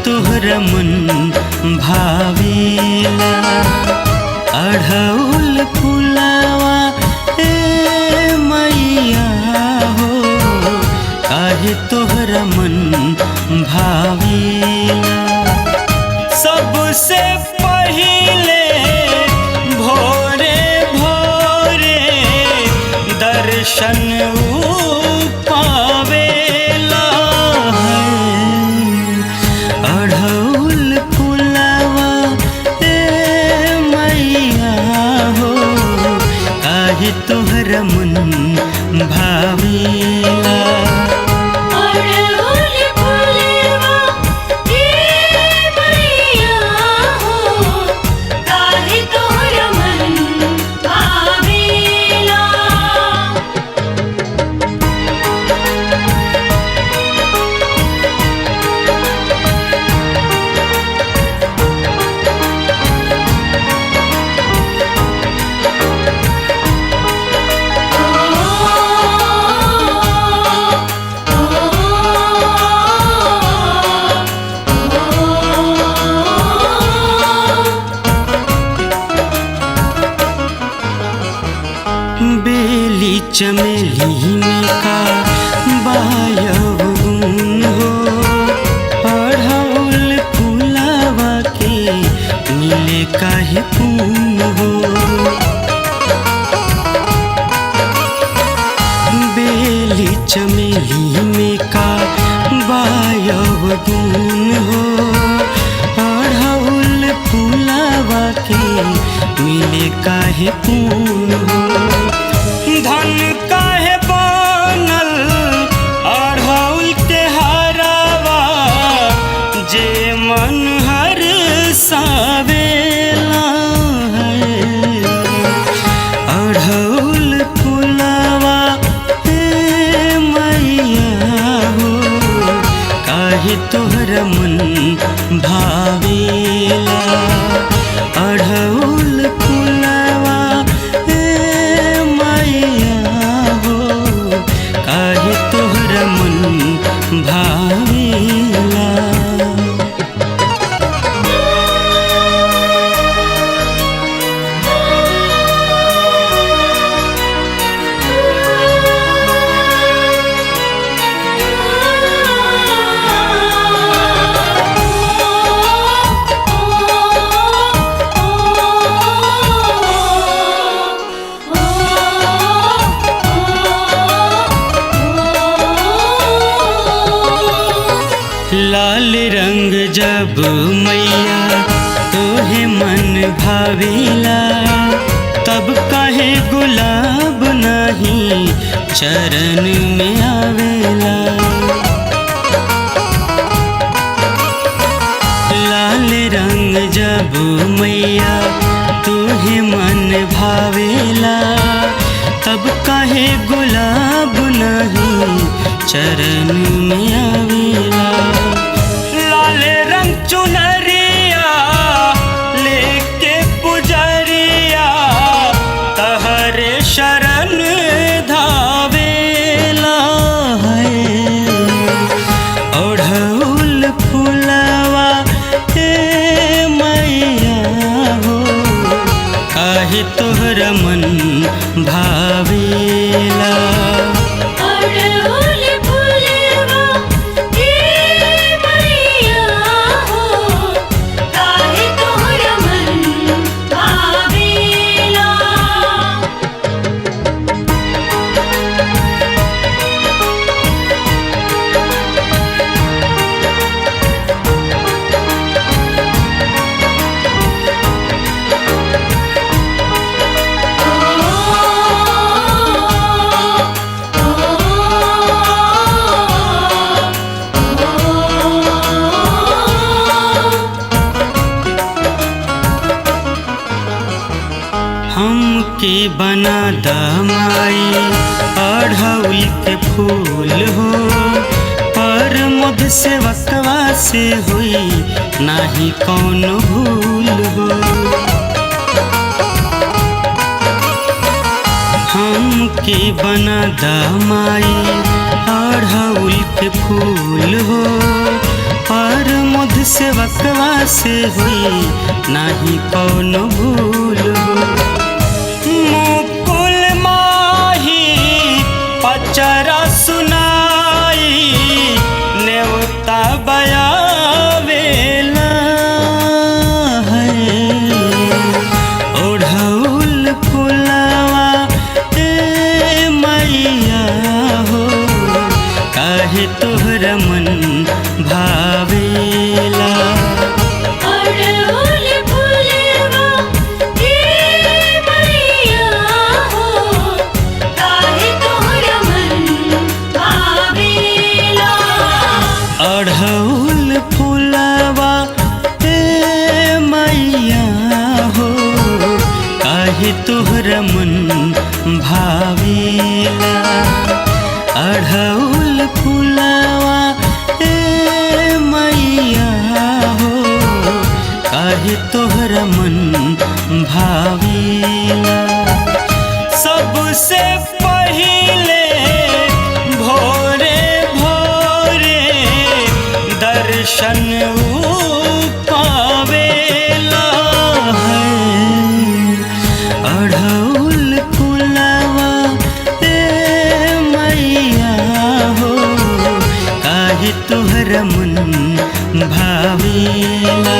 तोहरा मन भावेला अढ़ौल फुलावा ए मैया हो काहे तोहरा मन भावेला। सबसे पहिले भोरे भोरे दर्शन पावेला अढ़ौल फुलावा ए मैया हो काहे तोहरा मन भावेला। बेली चमेली में का बायव गुण हो अढ़ौल फुलावा के मिले काहे पून हो। बेली चमेली में का बायव गुण हो अढ़ौल फुलावा के मिले काहे पून हो। धन काहे बनल अढ़ौल के हरावा जे मन हर सावेला है अढ़ौल फुलावा ए मैया हो काहे तोहरा मन भावेला अढ़ौल फुलावा काहे तोहरा मन भावेला। लाल रंग जब मैया तोहे मन भावेला तब काहे गुलाब नहीं चरण में आवेला। लाल रंग जब मैया तोहे मन भावेला तब काहे गुलाब नहीं चरण में आवेला। लाल रंग चुनरिया लेके पुजरिया तहरे शरण धावेला है अढ़ौल फुलावा ए मैया हो काहे तोहरा मन भावेला। अढ़ौल फुलवा ए के बना दमाई अढ़ौल के फूल हो, पर मुझ से वकवा से हुई नाही कौन भूल हो। हम के बना दमाई अढ़ौल के फूल हो, पर मुझ से वकवा से हुई नाही कौन भूल हो। मुकुल माही पचरा सुनाई नेवता बयावेला है, ओढ़ौल फुलवा ए मैया हो, काहे तोहरा मन भावेला। अढ़ौल फुलवा ए मैया हो, काहे तोहरा मन भावेला। अढ़ौल फुलवा ए मैया हो, काहे तोहरा मन भावेला। अढ़ौल फुलवा ए मैया हो, काहे तोहरा मन भावेला। सबसे पहिले भोरे भोरे दर्शन पावेला है, अढ़ौल फुलवा ए मैया हो, काहे तोहरा मन भावेला।